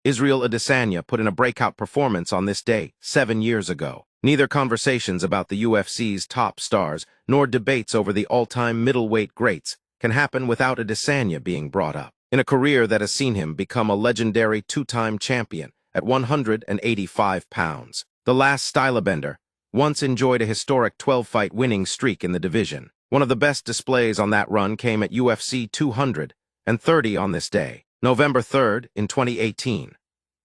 Israel Adesanya put in a breakout performance on this day 7 years ago. Neither conversations about the UFC's top stars nor debates over the all-time middleweight greats can happen without Adesanya being brought up. In a career that has seen him become a legendary two-time champion at 185 pounds, the last stylebender once enjoyed a historic 12-fight winning streak in the division. One of the best displays on that run came at UFC 230 on this day, November 3rd, in 2018.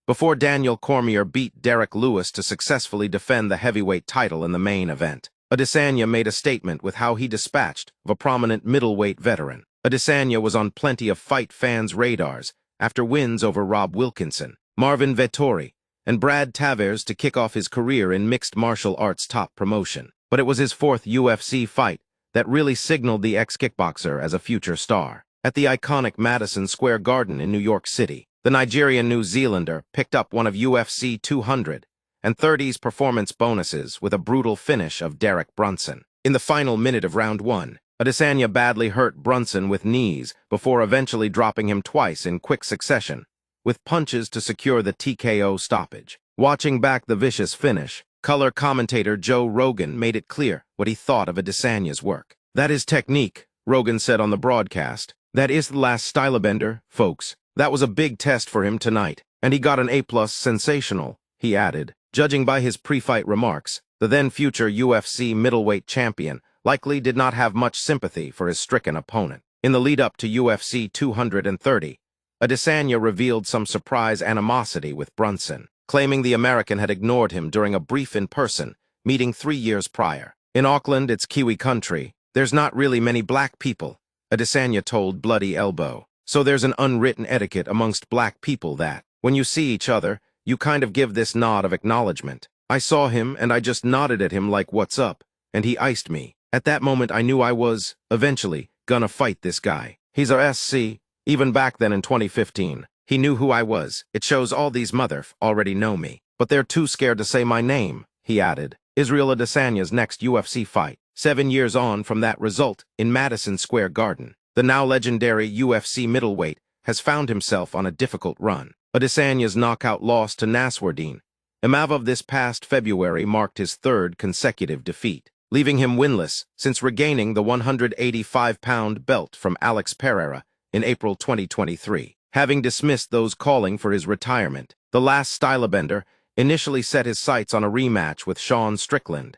Before Daniel Cormier beat Derek Lewis to successfully defend the heavyweight title in the main event, Adesanya made a statement with how he dispatched of a prominent middleweight veteran. Adesanya was on plenty of fight fans' radars after wins over Rob Wilkinson, Marvin Vettori, and Brad Tavares to kick off his career in mixed martial arts top promotion. But it was his fourth UFC fight that really signaled the ex-kickboxer as a future star. At the iconic Madison Square Garden in New York City, the Nigerian-New Zealander picked up one of UFC 230's performance bonuses with a brutal finish of Derek Brunson. In the final minute of round 1, Adesanya badly hurt Brunson with knees before eventually dropping him twice in quick succession, with punches to secure the TKO stoppage. Watching back the vicious finish, color commentator Joe Rogan made it clear what he thought of Adesanya's work. "That is technique," Rogan said on the broadcast. "That is the last stylebender, folks. That was a big test for him tonight, and he got an A+ sensational," he added. Judging by his pre-fight remarks, the then-future UFC middleweight champion likely did not have much sympathy for his stricken opponent. In the lead-up to UFC 230, Adesanya revealed some surprise animosity with Brunson, claiming the American had ignored him during a brief in-person meeting 3 years prior. "In Auckland, it's Kiwi country. There's not really many black people," Adesanya told Bloody Elbow. "So there's an unwritten etiquette amongst black people that, when you see each other, you kind of give this nod of acknowledgement. I saw him and I just nodded at him like, 'What's up?' and he iced me. At that moment I knew I was, eventually, gonna fight this guy. He's a SC, even back then in 2015. He knew who I was. It shows all these already know me. But they're too scared to say my name," he added. Israel Adesanya's next UFC fight, 7 years on from that result in Madison Square Garden. The now legendary UFC middleweight has found himself on a difficult run. Adesanya's knockout loss to Nasruddin Imavov this past February marked his third consecutive defeat, leaving him winless since regaining the 185-pound belt from Alex Pereira in April 2023. Having dismissed those calling for his retirement, the last stylebender initially set his sights on a rematch with Sean Strickland,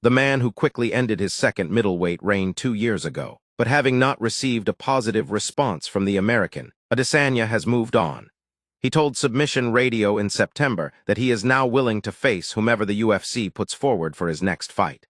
the man who quickly ended his second middleweight reign 2 years ago. But having not received a positive response from the American, Adesanya has moved on. He told Submission Radio in September that he is now willing to face whomever the UFC puts forward for his next fight.